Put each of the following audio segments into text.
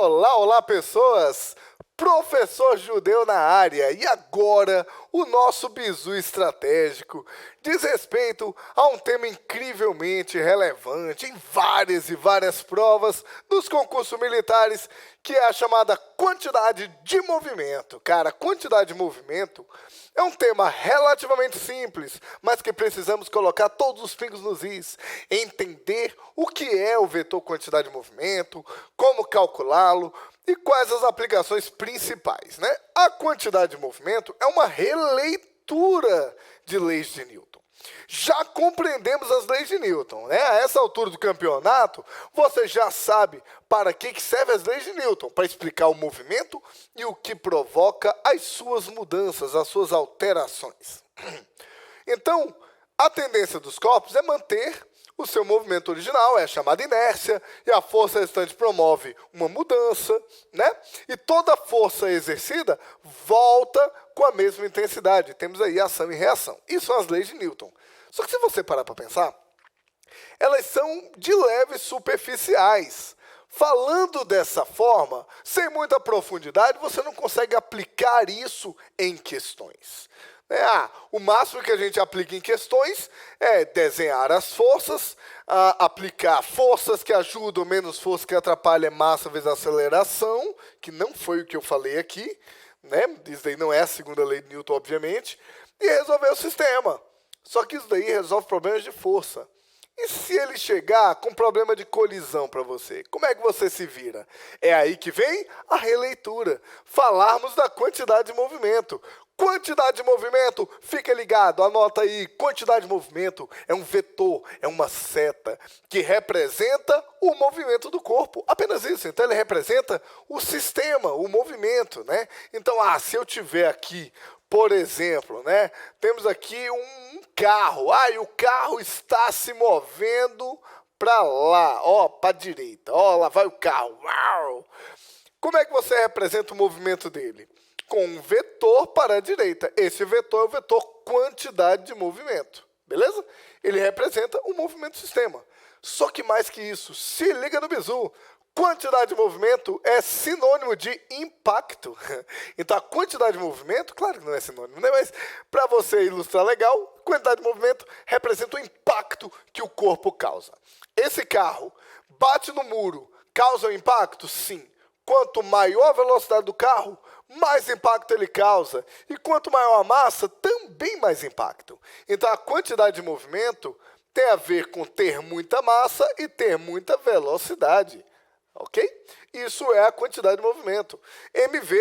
Olá, olá, pessoas! Professor Judeu na área. E agora, o nosso bizu estratégico diz respeito a um tema incrivelmente relevante em várias e várias provas dos concursos militares, que é a chamada quantidade de movimento. Cara, quantidade de movimento é um tema relativamente simples, mas que precisamos colocar todos os pingos nos is, entender o que é o vetor quantidade de movimento, como calculá-lo, e quais as aplicações principais, né? A quantidade de movimento é uma releitura de leis de Newton. Já compreendemos as leis de Newton, né? A essa altura do campeonato, você já sabe para que servem as leis de Newton, para explicar o movimento e o que provoca as suas mudanças, as suas alterações. Então, a tendência dos corpos é manter o seu movimento original, é chamada inércia, e a força restante promove uma mudança, né? E toda força exercida volta com a mesma intensidade. Temos aí ação e reação. Isso são as leis de Newton. Só que se você parar para pensar, elas são de leves superficiais. Falando dessa forma, sem muita profundidade, você não consegue aplicar isso em questões. O máximo que a gente aplica em questões é desenhar as forças, aplicar forças que ajudam, menos forças que atrapalham, massa vezes aceleração, que não foi o que eu falei aqui, né? Isso daí não é a segunda lei de Newton, obviamente, e resolver o sistema. Só que isso daí resolve problemas de força. E se ele chegar com problema de colisão para você, como é que você se vira? É aí que vem a releitura. Falarmos da quantidade de movimento. Quantidade de movimento, fica ligado, anota aí. Quantidade de movimento é um vetor, é uma seta que representa o movimento do corpo. Apenas isso. Então, ele representa o sistema, o movimento, né? Então, se eu tiver aqui, por exemplo, né? Temos aqui um carro. E o carro está se movendo para lá, para a direita. Lá vai o carro. Uau! Como é que você representa o movimento dele? Com um vetor para a direita. Esse vetor é o vetor quantidade de movimento. Beleza? Ele representa o movimento do sistema. Só que mais que isso, se liga no bizu. Quantidade de movimento é sinônimo de impacto. Então, a quantidade de movimento, claro que não é sinônimo, né? Mas para você ilustrar legal, quantidade de movimento representa o impacto que o corpo causa. Esse carro bate no muro, causa um impacto? Sim. Quanto maior a velocidade do carro, mais impacto ele causa. E quanto maior a massa, também mais impacto. Então, a quantidade de movimento tem a ver com ter muita massa e ter muita velocidade. Ok? Isso é a quantidade de movimento. MV.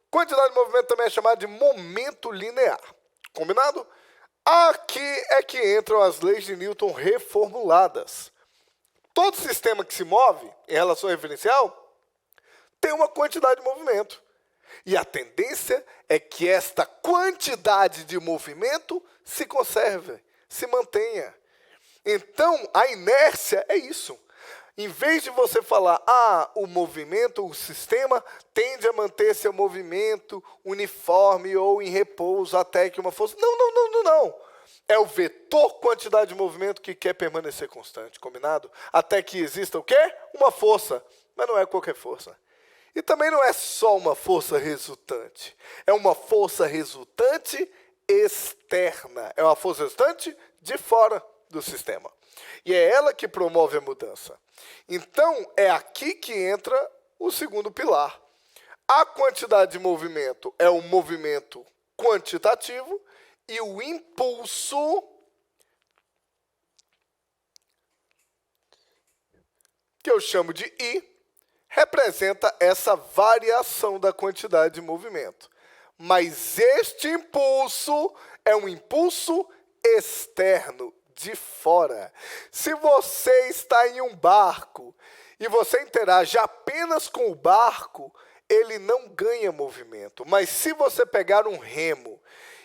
Quantidade de movimento também é chamada de momento linear. Combinado? Aqui é que entram as leis de Newton reformuladas. Todo sistema que se move em relação ao referencial tem uma quantidade de movimento. E a tendência é que esta quantidade de movimento se conserve, se mantenha. Então, a inércia é isso. Em vez de você falar, o movimento, o sistema tende a manter seu movimento uniforme ou em repouso até que uma força... Não. É o vetor quantidade de movimento que quer permanecer constante, combinado? Até que exista o quê? Uma força, mas não é qualquer força. E também não é só uma força resultante. É uma força resultante externa. É uma força resultante de fora do sistema. E é ela que promove a mudança. Então, é aqui que entra o segundo pilar. A quantidade de movimento é o movimento quantitativo e o impulso, que eu chamo de I, representa essa variação da quantidade de movimento. Mas este impulso é um impulso externo, de fora. Se você está em um barco e você interage apenas com o barco, ele não ganha movimento. Mas se você pegar um remo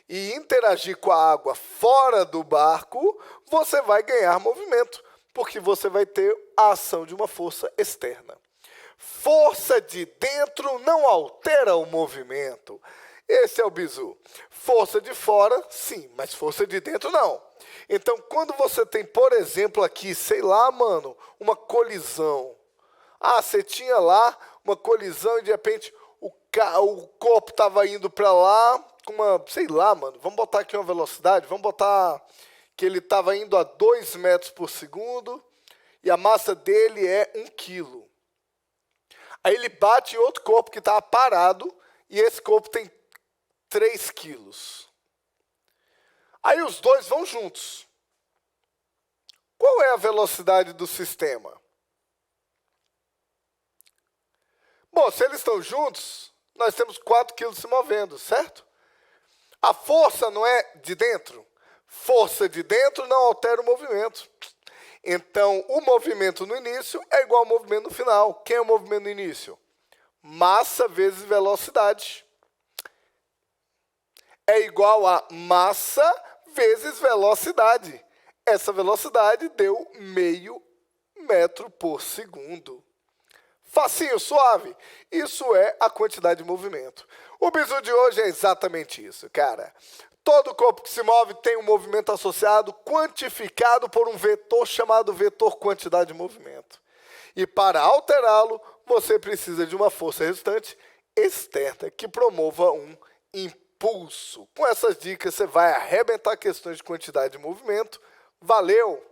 e interagir com a água fora do barco, você vai ganhar movimento, porque você vai ter a ação de uma força externa. Força de dentro não altera o movimento. Esse é o bizu. Força de fora, sim, mas força de dentro não. Então, quando você tem, por exemplo, aqui, sei lá, uma colisão. Você tinha lá uma colisão e de repente o corpo estava indo para lá com uma, sei lá, mano, vamos botar aqui uma velocidade, vamos botar que ele estava indo a 2 metros por segundo e a massa dele é 1 quilo. Aí ele bate em outro corpo que estava parado e esse corpo tem 3 quilos. Aí os dois vão juntos. Qual é a velocidade do sistema? Bom, se eles estão juntos, nós temos 4 quilos se movendo, certo? A força não é de dentro? Força de dentro não altera o movimento. Então, o movimento no início é igual ao movimento no final. Quem é o movimento no início? Massa vezes velocidade. É igual a massa vezes velocidade. Essa velocidade deu meio metro por segundo. Facinho, suave. Isso é a quantidade de movimento. O bizu de hoje é exatamente isso, cara. Todo corpo que se move tem um movimento associado, quantificado por um vetor chamado vetor quantidade de movimento. E para alterá-lo, você precisa de uma força resultante externa que promova um impulso. Com essas dicas, você vai arrebentar questões de quantidade de movimento. Valeu!